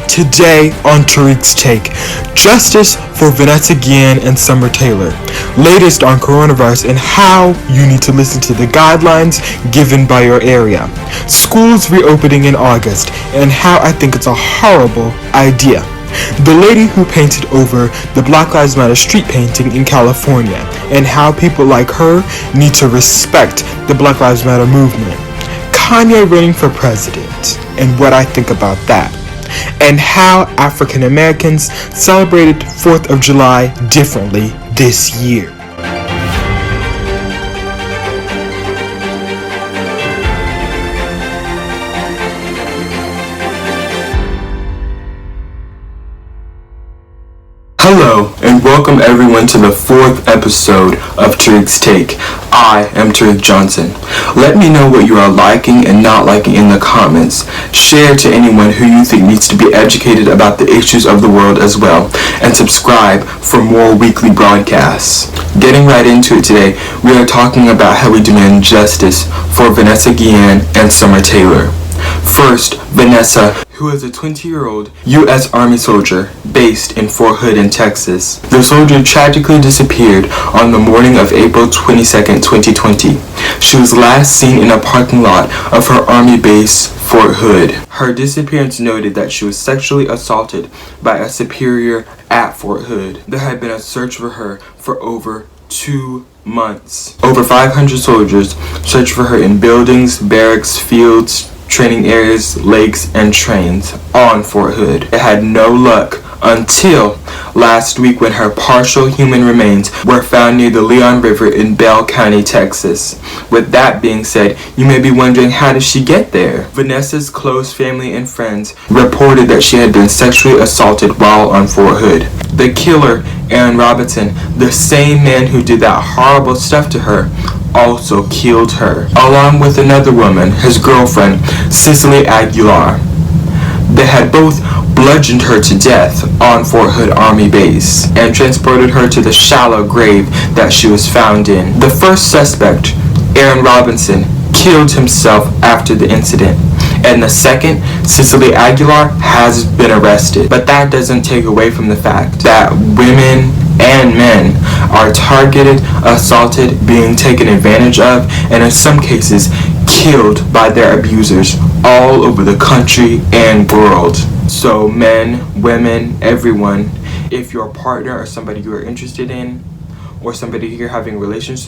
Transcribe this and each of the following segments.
Today on Tariq's Take, justice for Vanessa, Guillen, and Summer Taylor. Latest on coronavirus and how you need to listen to the guidelines given by your area. Schools reopening in August and how I think it's a horrible idea. The lady who painted over the Black Lives Matter street painting in California and how people like her need to respect the Black Lives Matter movement. Kanye running for president and what I think about that. And how African Americans celebrated 4th of July differently this year. Hello, and welcome everyone to the 4th episode of Tariq's Take. I am Tariq Johnson. Let me know what you are liking and not liking in the comments. Share to anyone who you think needs to be educated about the issues of the world as well. And subscribe for more weekly broadcasts. Getting right into it today, we are talking about how we demand justice for Vanessa, Guillen, and Summer Taylor. First, Vanessa, who is a 20-year-old U.S. Army soldier based in Fort Hood in Texas. The soldier tragically disappeared on the morning of April 22, 2020. She was last seen in a parking lot of her Army base, Fort Hood. Her disappearance noted that she was sexually assaulted by a superior at Fort Hood. There had been a search for her for over 2 months. Over 500 soldiers searched for her in buildings, barracks, fields, training areas, lakes, and trains on Fort Hood. It had no luck until last week when her partial human remains were found near the Leon River in Bell County, Texas. With that being said, you may be wondering, how did she get there? Vanessa's close family and friends reported that she had been sexually assaulted while on Fort Hood. The killer, Aaron Robinson, the same man who did that horrible stuff to her, also killed her, along with another woman, his girlfriend, Cicely Aguilar. They had both bludgeoned her to death on Fort Hood Army Base and transported her to the shallow grave that she was found in. The first suspect, Aaron Robinson, killed himself after the incident, and the second, Cicely Aguilar, has been arrested. But that doesn't take away from the fact that women and men are targeted, assaulted, being taken advantage of, and in some cases killed by their abusers all over the country and world. So men, women, everyone, if your partner or somebody you are interested in, or somebody you're having relations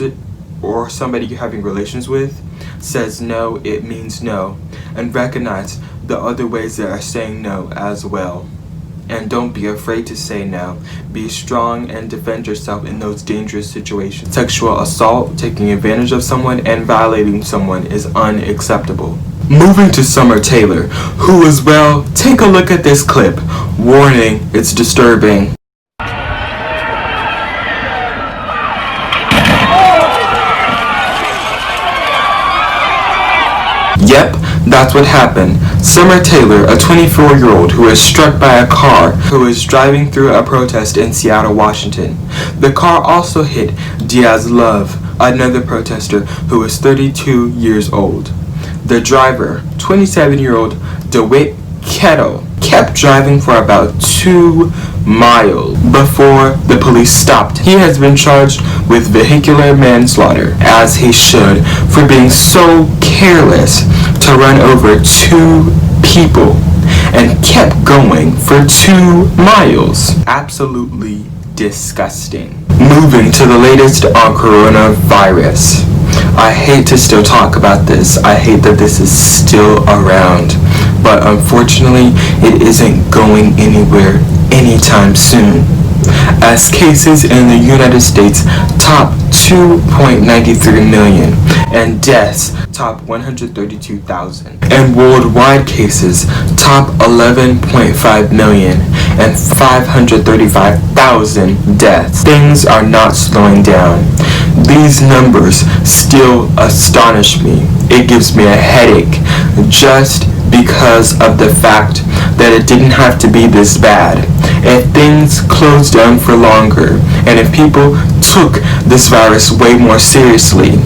with says no, it means no, and recognize the other ways that are saying no as well. And don't be afraid to say no. Be strong and defend yourself in those dangerous situations. Sexual assault, taking advantage of someone, and violating someone is unacceptable. Moving to Summer Taylor, who as well, take a look at this clip. Warning, it's disturbing. Yep, that's what happened. Summer Taylor, a 24-year-old who was struck by a car who was driving through a protest in Seattle, Washington. The car also hit Diaz Love, another protester who was 32 years old. The driver, 27-year-old DeWitt Kettle, kept driving for about 2 miles before the police stopped. He has been charged with vehicular manslaughter, as he should, for being so careless to run over 2 people and kept going for 2 miles. Absolutely disgusting. Moving to the latest on coronavirus. I hate to still talk about this. I hate that this is still around. But unfortunately, it isn't going anywhere anytime soon, as cases in the United States top 2.93 million and deaths top 132,000, and worldwide cases top 11.5 million and 535,000 deaths. Things are not slowing down. These numbers still astonish me. It gives me a headache just because of the fact that it didn't have to be this bad. If things closed down for longer, and if people took this virus way more seriously,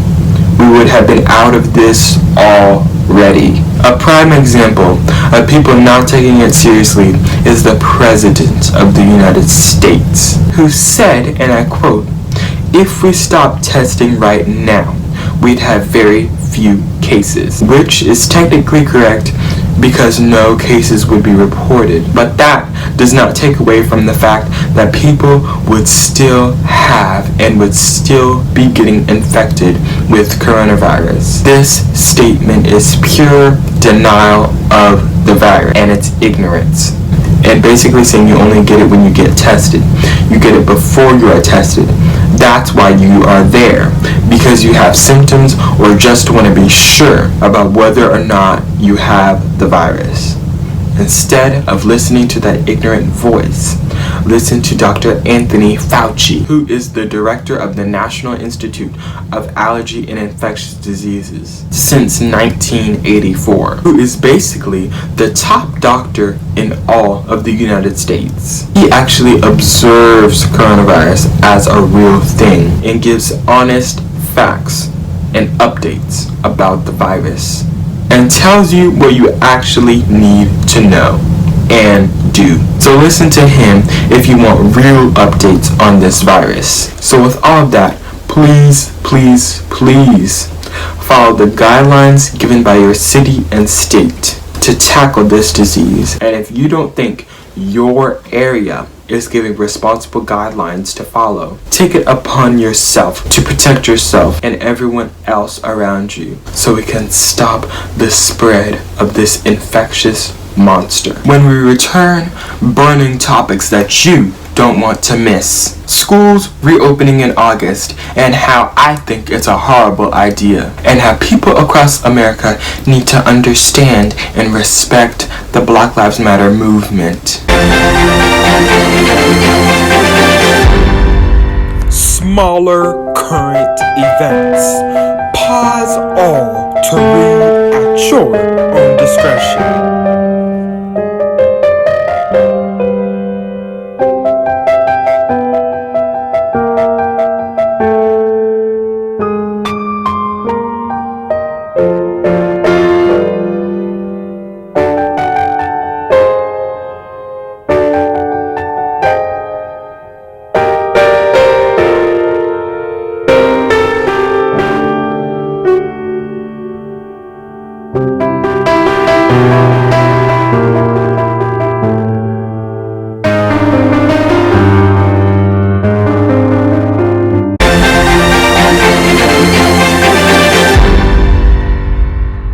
we would have been out of this already. A prime example of people not taking it seriously is the President of the United States, who said, and I quote, "If we stop testing right now, we'd have very few cases," which is technically correct because no cases would be reported. But that does not take away from the fact that people would still have and would still be getting infected with coronavirus. This statement is pure denial of the virus and it's ignorance. And basically saying you only get it when you get tested. You get it before you are tested. That's why you are there, because you have symptoms or just want to be sure about whether or not you have the virus. Instead of listening to that ignorant voice, listen to Dr. Anthony Fauci, who is the director of the National Institute of Allergy and Infectious Diseases since 1984, who is basically the top doctor in all of the United States. He actually observes coronavirus as a real thing and gives honest facts and updates about the virus, and tells you what you actually need to know and do. So listen to him if you want real updates on this virus. So with all of that, please follow the guidelines given by your city and state to tackle this disease. And if you don't think your area is giving responsible guidelines to follow, take it upon yourself to protect yourself and everyone else around you so we can stop the spread of this infectious monster. When we return, burning topics that you don't want to miss. Schools reopening in August and how I think it's a horrible idea, and how people across America need to understand and respect the Black Lives Matter movement. Smaller current events. Pause all to read at your own discretion.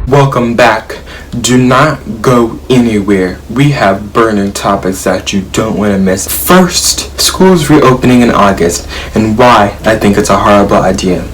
Welcome back. Do not go anywhere. We have burning topics that you don't want to miss. First, schools reopening in August and why I think it's a horrible idea.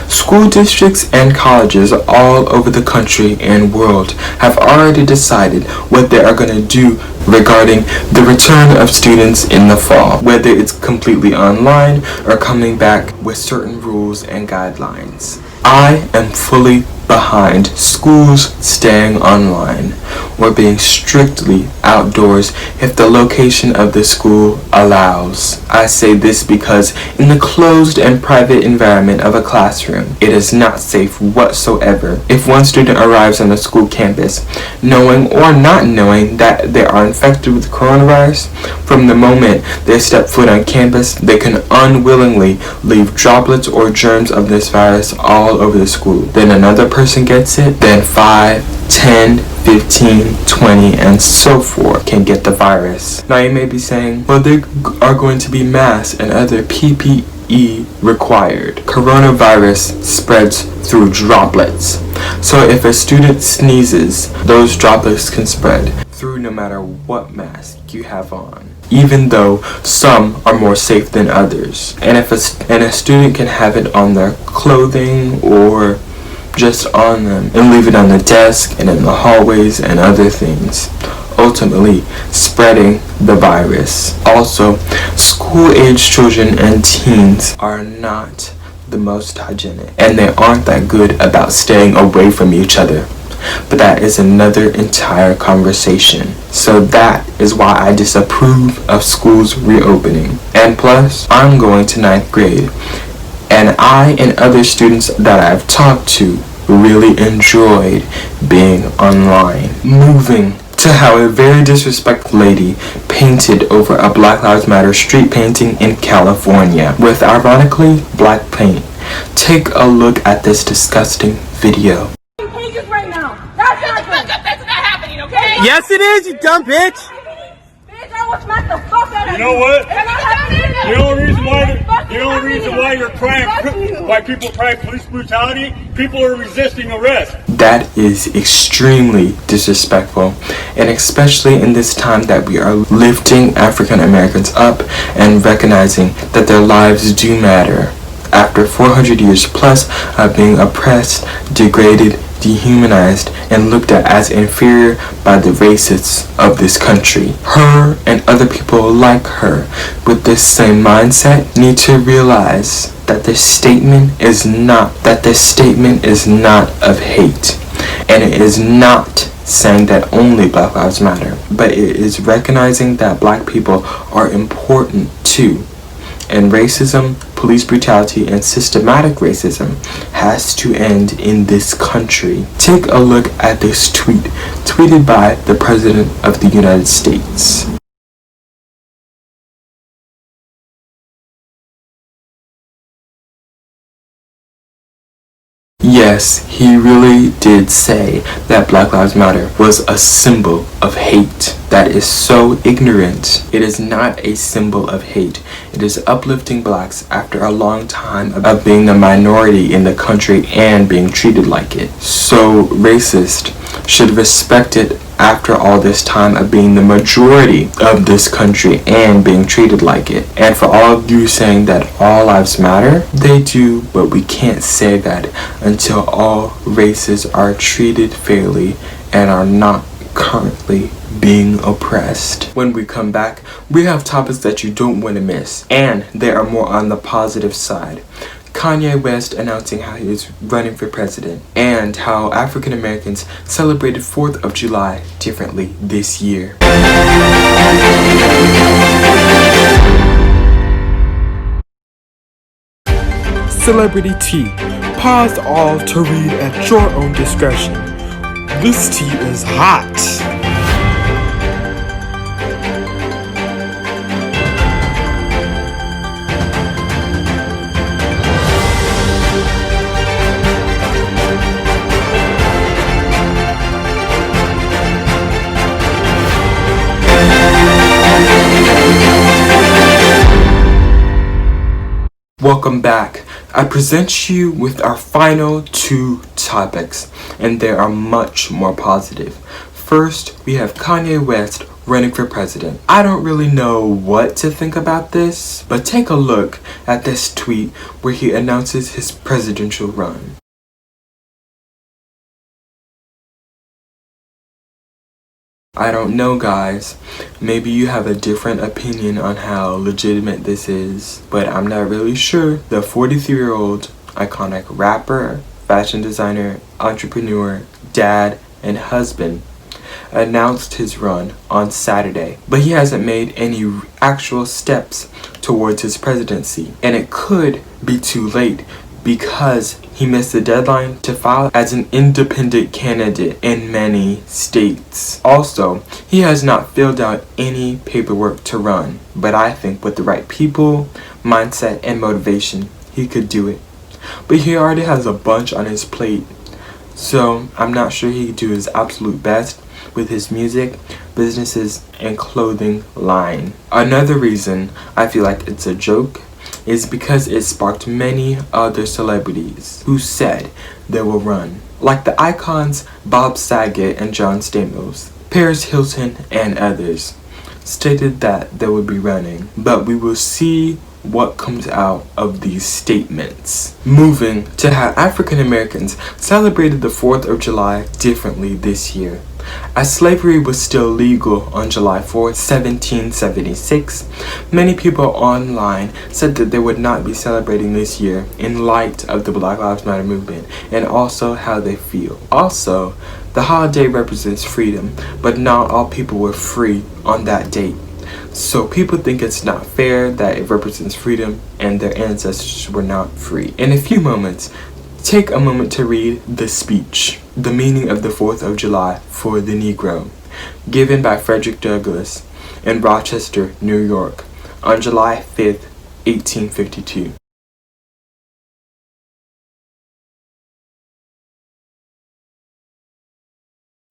School districts and colleges all over the country and world have already decided what they are going to do regarding the return of students in the fall, whether it's completely online or coming back with certain rules and guidelines. I am fully behind schools staying online or being strictly outdoors if the location of the school allows. I say this because in the closed and private environment of a classroom, it is not safe whatsoever. If one student arrives on a school campus knowing or not knowing that they are infected with coronavirus, from the moment they step foot on campus, they can unwillingly leave droplets or germs of this virus all over the school. Then another person gets it, then 5, 10, 15, 20, and so forth can get the virus. Now you may be saying, well, there are going to be masks and other PPE required. Coronavirus spreads through droplets. So if a student sneezes, those droplets can spread through no matter what mask you have on, even though some are more safe than others. And if a student can have it on their clothing or just on them and leave it on the desk and in the hallways and other things, ultimately spreading the virus. Also, school-age children and teens are not the most hygienic, and they aren't that good about staying away from each other. But that is another entire conversation. So that is why I disapprove of schools reopening. And plus, I'm going to 9th grade, and I and other students that I've talked to really enjoyed being online. Moving to how a very disrespectful lady painted over a Black Lives Matter street painting in California with, ironically, black paint. Take a look at this disgusting video. Right now. That's not happening, okay? Yes, it is, you dumb bitch. You know what? The only reason why you're crying, why people cry police brutality, people are resisting arrest. That is extremely disrespectful, and especially in this time that we are lifting African Americans up and recognizing that their lives do matter. After 400 years plus of being oppressed, degraded, dehumanized, and looked at as inferior by the racists of this country. Her and other people like her with this same mindset need to realize that this statement is not of hate, and it is not saying that only Black Lives Matter, but it is recognizing that black people are important too. And racism, police brutality, and systematic racism has to end in this country. Take a look at this tweeted by the President of the United States. Yes, he really did say that Black Lives Matter was a symbol of hate. That is so ignorant. It is not a symbol of hate. It is uplifting blacks after a long time of being a minority in the country and being treated like it. So racist should respect it after all this time of being the majority of this country and being treated like it. And for all of you saying that all lives matter, they do, but we can't say that until all races are treated fairly and are not currently being oppressed. When we come back, we have topics that you don't want to miss, and they are more on the positive side. Kayne West announcing how he is running for president, and how African Americans celebrated 4th of July differently this year. Celebrity tea. Pause all to read at your own discretion. This tea is hot. Welcome back. I present you with our final 2 topics, and they are much more positive. First, we have Kayne West running for president. I don't really know what to think about this, but take a look at this tweet where he announces his presidential run. I don't know, guys. Maybe you have a different opinion on how legitimate this is, but I'm not really sure. The 43-year-old iconic rapper, fashion designer, entrepreneur, dad, and husband announced his run on Saturday, but he hasn't made any actual steps towards his presidency, and it could be too late because he missed the deadline to file as an independent candidate in many states. Also, he has not filled out any paperwork to run, but I think with the right people, mindset, and motivation, he could do it. But he already has a bunch on his plate, so I'm not sure he could do his absolute best with his music, businesses, and clothing line. Another reason I feel like it's a joke is because it sparked many other celebrities who said they will run. Like the icons Bob Saget and John Stamos, Paris Hilton, and others stated that they would be running. But we will see what comes out of these statements. Moving to how African Americans celebrated the 4th of July differently this year. As slavery was still legal on July 4th, 1776, many people online said that they would not be celebrating this year in light of the Black Lives Matter movement and also how they feel. Also, the holiday represents freedom, but not all people were free on that date. So people think it's not fair that it represents freedom and their ancestors were not free. In a few moments, take a moment to read the speech, The Meaning of the 4th of July for the Negro, given by Frederick Douglass, in Rochester, New York, on July 5th, 1852.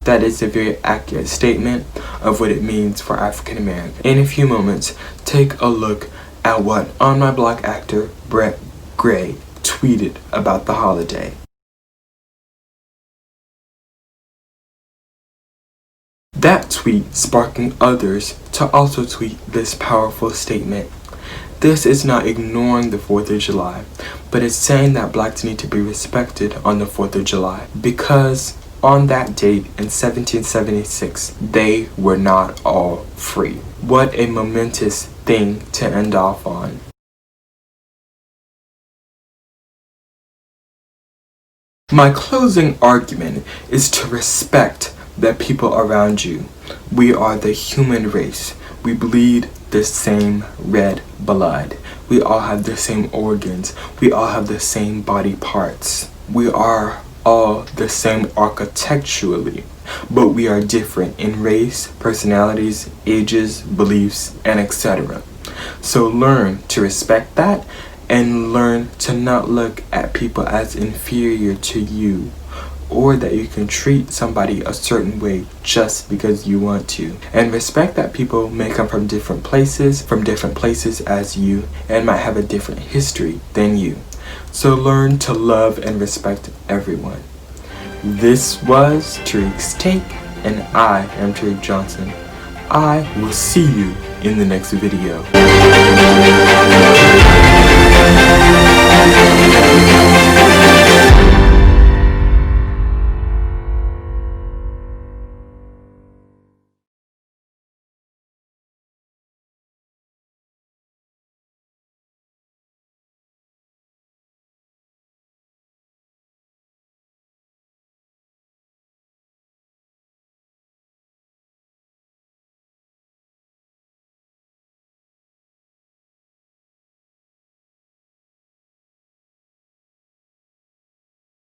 That is a very accurate statement of what it means for African Americans. In a few moments, take a look at what On My Block actor Brett Gray tweeted about the holiday. That tweet sparking others to also tweet this powerful statement. This is not ignoring the 4th of July, but it's saying that blacks need to be respected on the 4th of July because on that date in 1776, they were not all free. What a momentous thing to end off on. My closing argument is to respect the people around you. We are the human race. We bleed the same red blood. We all have the same organs. We all have the same body parts. We are all the same architecturally, but we are different in race, personalities, ages, beliefs, and etc. So learn to respect that and learn to not look at people as inferior to you, or that you can treat somebody a certain way just because you want to. And respect that people may come from different places as you, and might have a different history than you. So learn to love and respect everyone. This was Tariq's Take, and I am Tariq Johnson. I will see you in the next video.